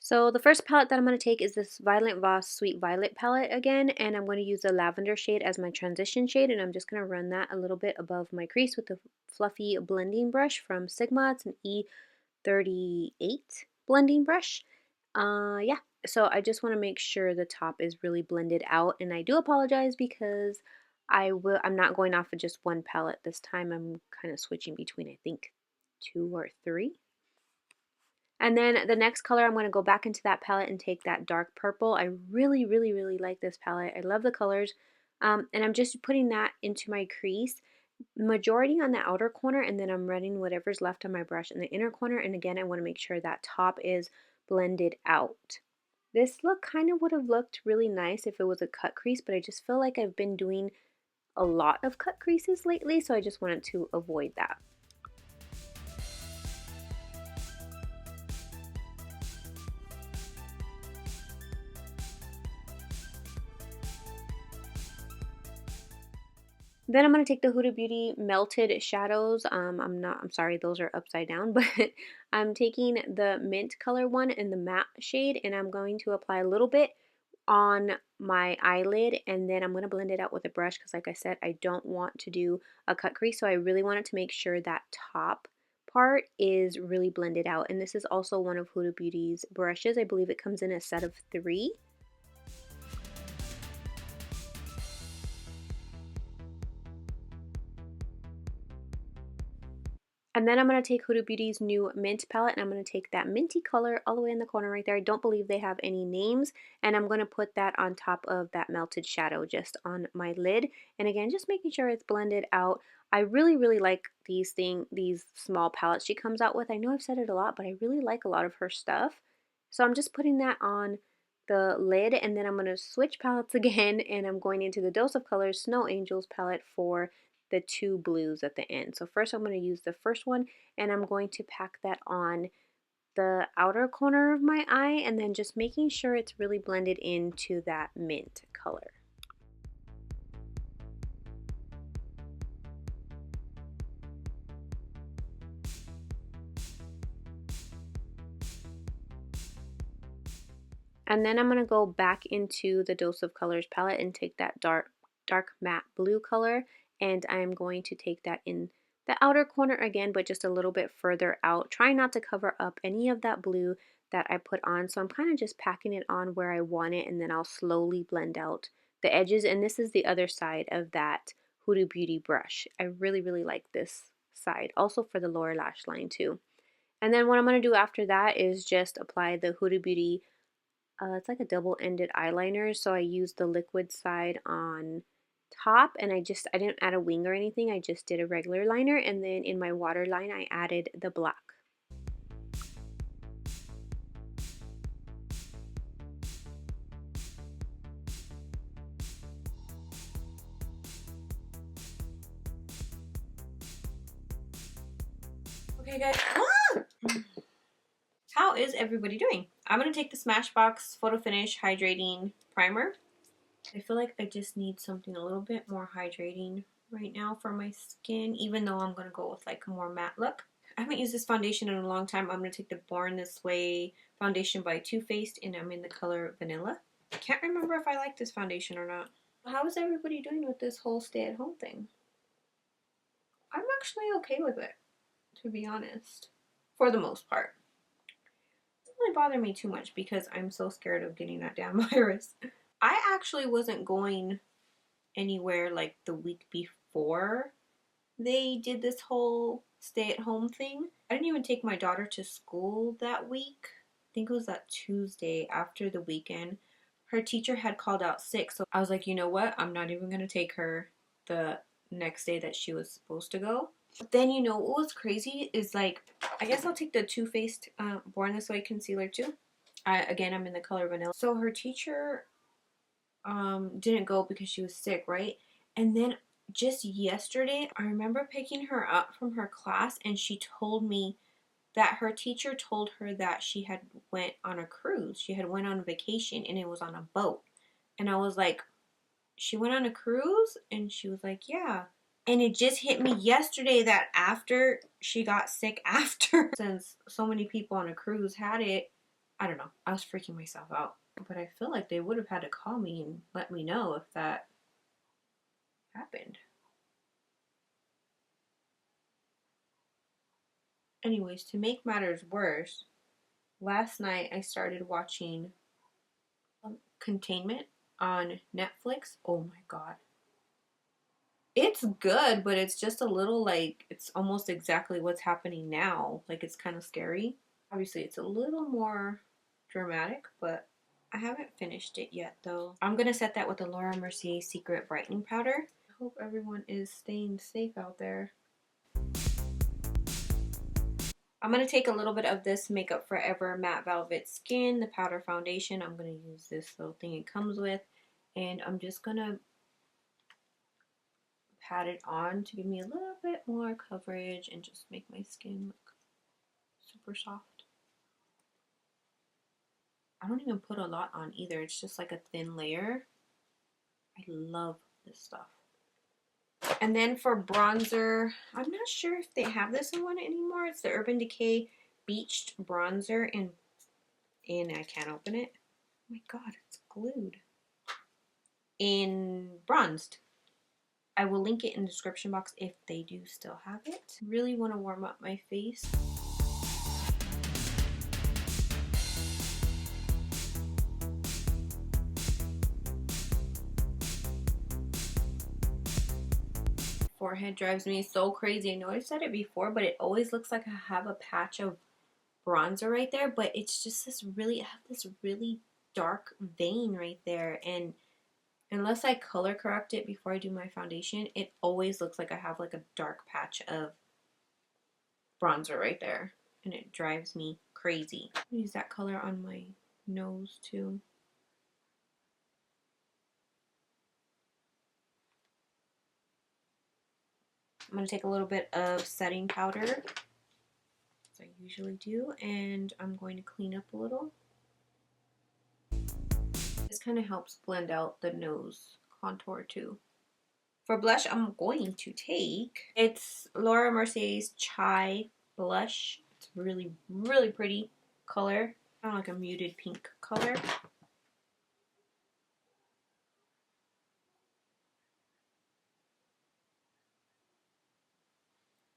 So the first palette that I'm going to take is this Violet Voss Sweet Violet palette again, and I'm going to use the lavender shade as my transition shade, and I'm just going to run that a little bit above my crease with the fluffy blending brush from Sigma. It's an E38 blending brush. Yeah, so I just want to make sure the top is really blended out, and I do apologize because I'm not going off of just one palette this time. I'm kind of switching between, I think, 2 or 3. And then the next color, I'm going to go back into that palette and take that dark purple. I really, really, really like this palette. I love the colors. And I'm just putting that into my crease, majority on the outer corner, and then I'm running whatever's left on my brush in the inner corner. And again, I want to make sure that top is blended out. This look kind of would have looked really nice if it was a cut crease, but I just feel like I've been doing a lot of cut creases lately, so I just wanted to avoid that. Then I'm going to take the Huda Beauty Melted Shadows. I'm sorry, those are upside down, but I'm taking the mint color one in the matte shade, and I'm going to apply a little bit on my eyelid, and then I'm going to blend it out with a brush because, like I said, I don't want to do a cut crease, so I really wanted to make sure that top part is really blended out. And this is also one of Huda Beauty's brushes. I believe it comes in a set of 3. And then I'm going to take Huda Beauty's new Mint palette, and I'm going to take that minty color all the way in the corner right there. I don't believe they have any names, and I'm going to put that on top of that melted shadow just on my lid. And again, just making sure it's blended out. I really, really like these small palettes she comes out with. I know I've said it a lot, but I really like a lot of her stuff. So I'm just putting that on the lid, and then I'm going to switch palettes again, and I'm going into the Dose of Colors Snow Angels palette for the 2 blues at the end. So first I'm going to use the first one, and I'm going to pack that on the outer corner of my eye, and then just making sure it's really blended into that mint color. And then I'm going to go back into the Dose of Colors palette and take that dark matte blue color, and I'm going to take that in the outer corner again, but just a little bit further out. Try not to cover up any of that blue that I put on. So I'm kind of just packing it on where I want it, and then I'll slowly blend out the edges. And this is the other side of that Huda Beauty brush. I really, really like this side, also for the lower lash line too. And then what I'm going to do after that is just apply the Huda Beauty, it's like a double-ended eyeliner. So I used the liquid side on top, and I didn't add a wing or anything. I just did a regular liner, and then in my waterline I added the black. Okay guys, how is everybody doing? I'm going to take the Smashbox Photo Finish Hydrating Primer. I feel like I just need something a little bit more hydrating right now for my skin, even though I'm going to go with like a more matte look. I haven't used this foundation in a long time. I'm going to take the Born This Way foundation by Too Faced, and I'm in the color Vanilla. I can't remember if I like this foundation or not. How is everybody doing with this whole stay-at-home thing? I'm actually okay with it, to be honest, for the most part. It doesn't really bother me too much because I'm so scared of getting that damn virus. I actually wasn't going anywhere like the week before they did this whole stay-at-home thing. I didn't even take my daughter to school that week. I think it was that Tuesday after the weekend. Her teacher had called out sick, so I was like, you know what? I'm not even going to take her the next day that she was supposed to go. But then, you know, what was crazy is like, I guess I'll take the Too Faced Born This Way concealer too. Again, I'm in the color Vanilla. So her teacher didn't go because she was sick, right? And then just yesterday, I remember picking her up from her class, and she told me that her teacher told her that she had went on a cruise. She had went on vacation, and it was on a boat. And I was like, she went on a cruise? And she was like, yeah. And it just hit me yesterday that after she got sick after, since so many people on a cruise had it, I don't know. I was freaking myself out. But I feel like they would have had to call me and let me know if that happened. Anyways, to make matters worse, last night I started watching Containment on Netflix. Oh my god. It's good, but it's just a little like, it's almost exactly what's happening now. Like, it's kind of scary. Obviously, it's a little more dramatic, but I haven't finished it yet, though. I'm going to set that with the Laura Mercier Secret Brightening Powder. I hope everyone is staying safe out there. I'm going to take a little bit of this Makeup Forever Matte Velvet Skin, the powder foundation. I'm going to use this little thing it comes with, and I'm just going to pat it on to give me a little bit more coverage and just make my skin look super soft. I don't even put a lot on either. It's just like a thin layer. I love this stuff. And then for bronzer, I'm not sure if they have this one anymore. It's the Urban Decay Beached Bronzer in I can't open it. Oh my god, it's glued. In Bronzed. I will link it in the description box if they do still have it. Really want to warm up my face. Forehead drives me so crazy. I know I've said it before, but it always looks like I have a patch of bronzer right there, but it's just this really, I have this really dark vein right there, and unless I color correct it before I do my foundation, it always looks like I have like a dark patch of bronzer right there, and it drives me crazy. Use that color on my nose too. I'm going to take a little bit of setting powder, as I usually do, and I'm going to clean up a little. This kind of helps blend out the nose contour too. For blush, I'm going to take, it's Laura Mercier's Chai Blush. It's really, really pretty color. Kind of like a muted pink color.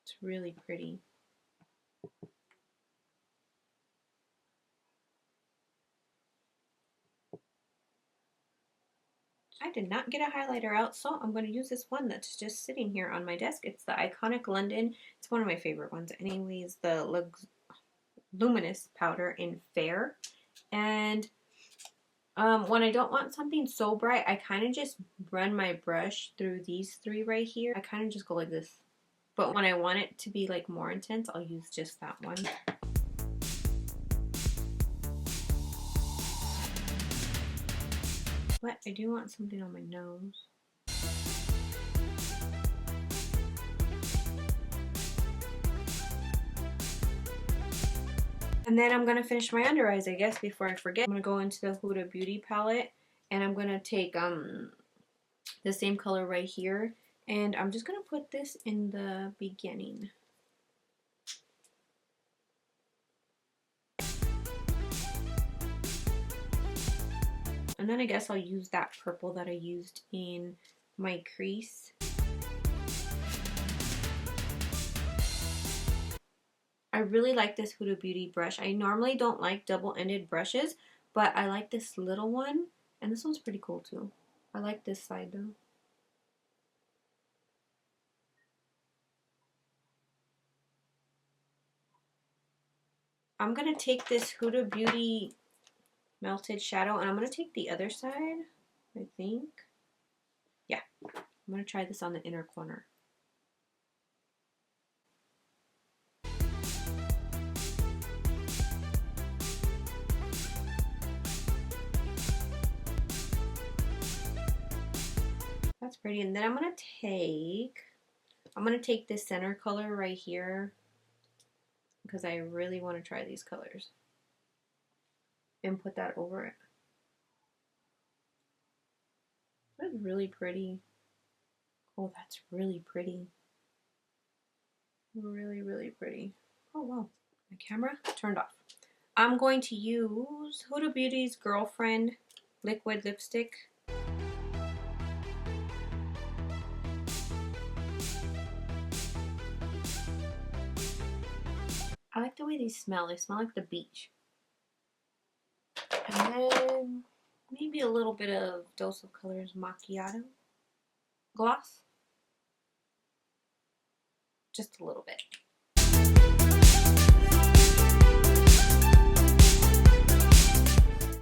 It's really pretty. I did not get a highlighter out, so I'm going to use this one that's just sitting here on my desk. It's the Iconic London. It's one of my favorite ones anyways, the Luminous powder in Fair. And when I don't want something so bright, I kind of just run my brush through these three right here. I kind of just go like this. But when I want it to be like more intense, I'll use just that one. But I do want something on my nose. And then I'm going to finish my under eyes, I guess, before I forget. I'm going to go into the Huda Beauty palette, and I'm going to take the same color right here, and I'm just going to put this in the beginning. And then I guess I'll use that purple that I used in my crease. I really like this Huda Beauty brush. I normally don't like double-ended brushes, but I like this little one, and this one's pretty cool too. I like this side though. I'm going to take this Huda Beauty Melted Shadow, and I'm going to take the other side, I think. Yeah, I'm going to try this on the inner corner. That's pretty. And then I'm going to take this center color right here, because I really want to try these colors, and put that over it. That's really pretty. Oh, that's really pretty. Really, really pretty. Oh, wow. My camera turned off. I'm going to use Huda Beauty's Girlfriend liquid lipstick. I like the way these smell. They smell like the beach. And then maybe a little bit of Dose of Colors Macchiato gloss. Just a little bit.